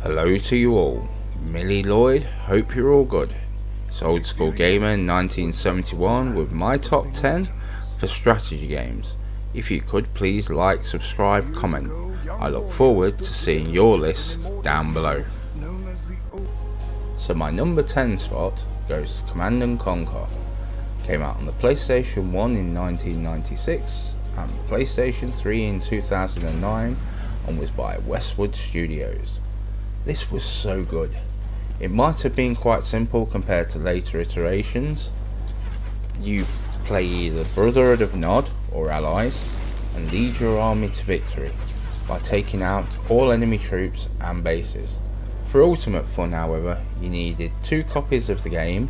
Hello to you all. Millie Lloyd, hope you're all good. It's Old School Gamer 1971 with my top 10 for strategy games. If you could please like, subscribe, comment. I look forward to seeing your lists down below. So my number 10 spot goes to Command & Conquer. Came out on the PlayStation 1 in 1996 and PlayStation 3 in 2009 and was by Westwood Studios. This was so good. It might have been quite simple compared to later iterations. You play either Brotherhood of Nod or allies and lead your army to victory by taking out all enemy troops and bases. For ultimate fun, however, you needed 2 copies of the game,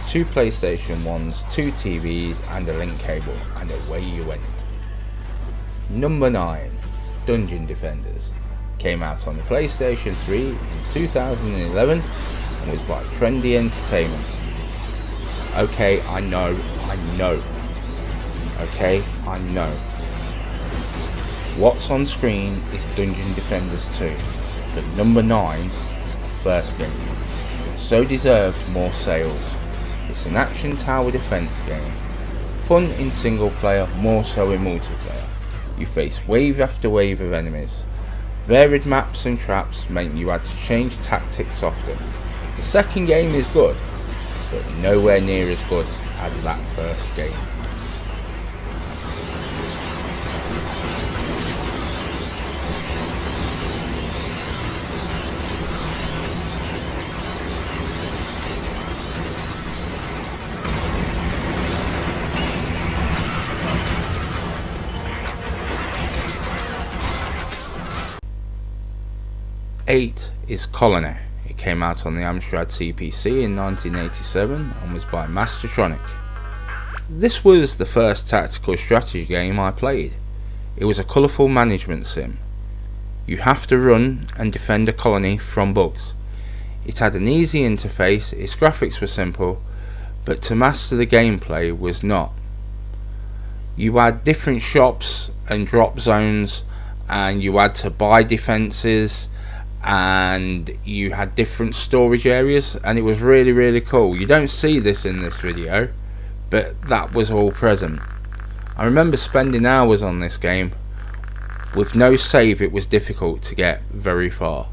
2 PlayStation 1s, 2 TVs and a link cable, and away you went. Number 9. Dungeon Defenders. Came out on the PlayStation 3 in 2011 and was by Trendy Entertainment. Okay, I know. Okay, I know. What's on screen is Dungeon Defenders 2, but number 9 is the first game. It so deserved more sales. It's an action tower defense game. Fun in single player, more so in multiplayer. You face wave after wave of enemies. Varied maps and traps meant you had to change tactics often. The second game is good, but nowhere near as good as that first game. Eight is Colony. It came out on the Amstrad CPC in 1987 and was by Mastertronic. This was the first tactical strategy game I played. It was a colourful management sim. You have to run and defend a colony from bugs. It had an easy interface, its graphics were simple, but to master the gameplay was not. You had different shops and drop zones, and you had to buy defences, and you had different storage areas, and it was really cool. You don't see this in this video, but that was all present. I remember spending hours on this game. With no save, it was difficult to get very far.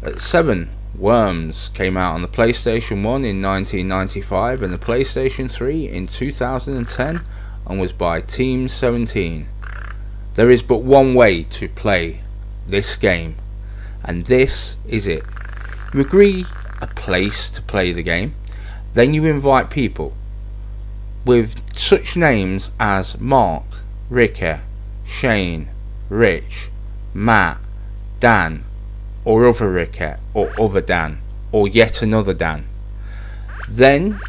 At 7, Worms came out on the PlayStation 1 in 1995 and the PlayStation 3 in 2010 and was by Team 17. There is but one way to play this game, and this is it. You agree a place to play the game, then you invite people with such names as Mark, Ricky, Shane, Rich, Matt, Dan, or other Ricky, or other Dan, or yet another Dan. Then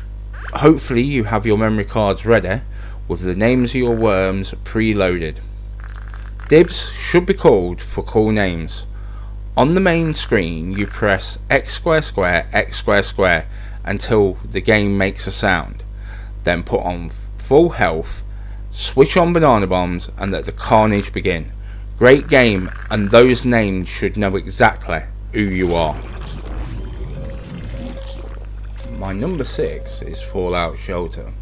hopefully you have your memory cards ready with the names of your worms preloaded. Dibs should be called for cool names. On the main screen you press X square square X square square until the game makes a sound. Then put on full health, switch on banana bombs and let the carnage begin. Great game, and those names should know exactly who you are. My number 6 is Fallout Shelter.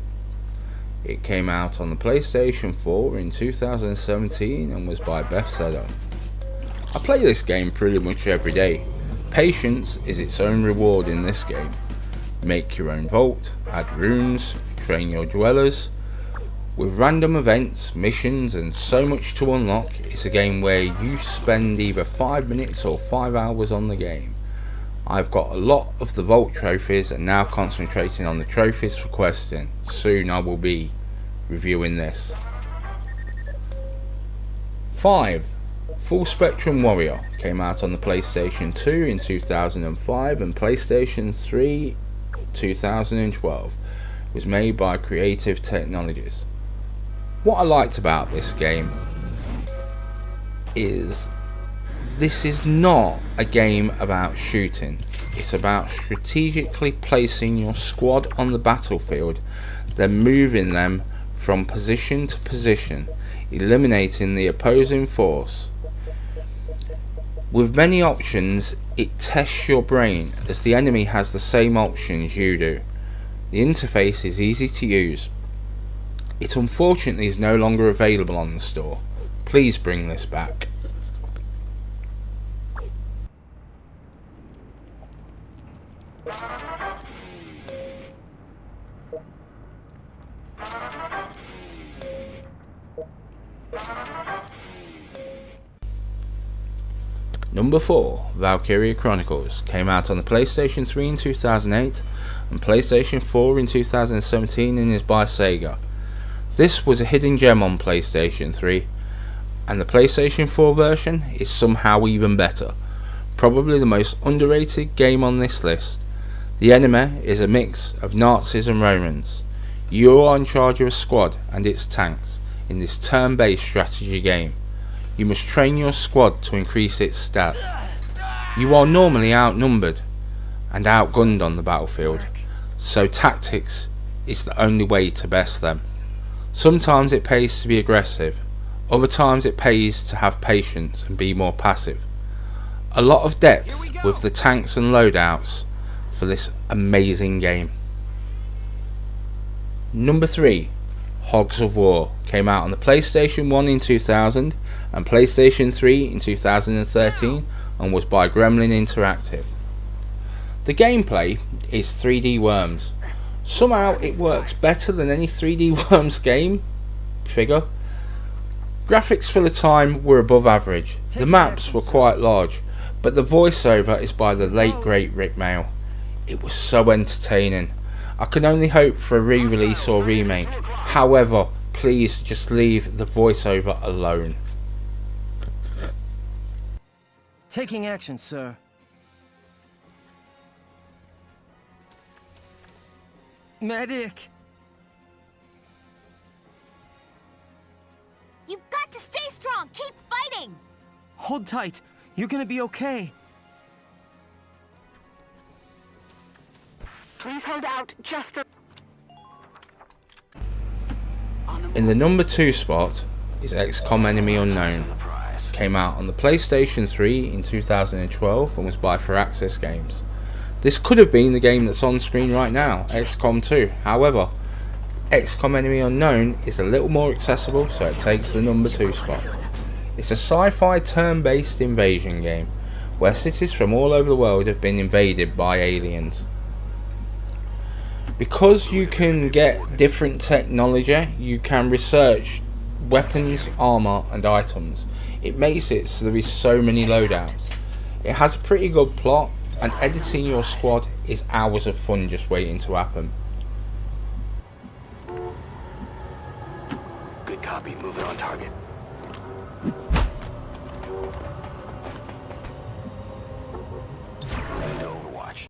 It came out on the PlayStation 4 in 2017 and was by Bethesda. I play this game pretty much every day. Patience is its own reward in this game. Make your own vault, add rooms, train your dwellers. With random events, missions and so much to unlock, it's a game where you spend either 5 minutes or 5 hours on the game. I've got a lot of the vault trophies and now concentrating on the trophies for questing. Soon I will be reviewing this. 5. Full Spectrum Warrior came out on the PlayStation 2 in 2005 and PlayStation 3 2012. It was made by Creative Technologies. What I liked about this game is this is not a game about shooting. It's about strategically placing your squad on the battlefield, then moving them from position to position, eliminating the opposing force. With many options, it tests your brain as the enemy has the same options you do. The interface is easy to use. It unfortunately is no longer available on the store. Please bring this back. Number 4, Valkyria Chronicles, came out on the PlayStation 3 in 2008 and PlayStation 4 in 2017 and is by Sega. This was a hidden gem on PlayStation 3, and the PlayStation 4 version is somehow even better. Probably the most underrated game on this list. The enemy is a mix of Nazis and Romans. You are in charge of a squad and its tanks in this turn-based strategy game. You must train your squad to increase its stats. You are normally outnumbered and outgunned on the battlefield, so tactics is the only way to best them. Sometimes it pays to be aggressive, other times it pays to have patience and be more passive. A lot of depth with the tanks and loadouts for this amazing game. Number 3, Hogs of War, came out on the PlayStation 1 in 2000 and PlayStation 3 in 2013 and was by Gremlin Interactive. The gameplay is 3D Worms. Somehow it works better than any 3D Worms game figure. Graphics for the time were above average. The maps were quite large, but the voiceover is by the late great Rick Mail. It was so entertaining. I can only hope for a re-release or remake. However, please just leave the voiceover alone. Taking action, sir. Medic! You've got to stay strong. Keep fighting. Hold tight. You're gonna be okay. Please hold out just a... In the number 2 spot is XCOM Enemy Unknown. Came out on the PlayStation 3 in 2012 and was by Firaxis Games. This could have been the game that's on screen right now, XCOM 2. However, XCOM Enemy Unknown is a little more accessible, so it takes the number 2 spot. It's a sci-fi turn-based invasion game where cities from all over the world have been invaded by aliens. Because you can get different technology, you can research weapons, armor and items. It makes it so there is so many loadouts. It has a pretty good plot, and editing your squad is hours of fun just waiting to happen. Good copy, moving on target. Into Overwatch.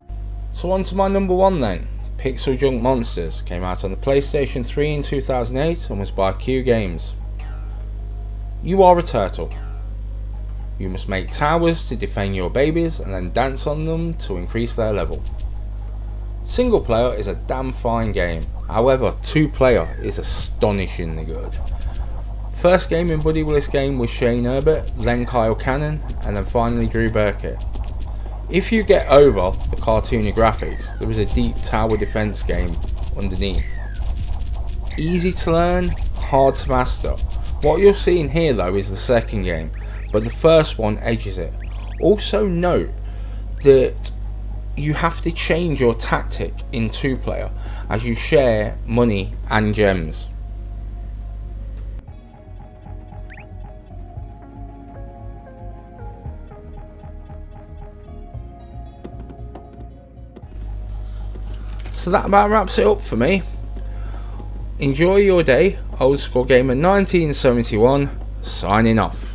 So on to my number 1 then. Pixel Junk Monsters came out on the PlayStation 3 in 2008 and was by Q Games. You are a turtle. You must make towers to defend your babies and then dance on them to increase their level. Single player is a damn fine game, however 2 player is astonishingly good. First game in Buddy Willis game was Shane Herbert, then Kyle Cannon, and then finally Drew Burkett. If you get over the cartoony graphics, there is a deep tower defense game underneath. Easy to learn, hard to master. What you're seeing here though is the second game, but the first one edges it. Also note that you have to change your tactic in 2 player as you share money and gems. So that about wraps it up for me. Enjoy your day. Old School Gamer 1971 signing off.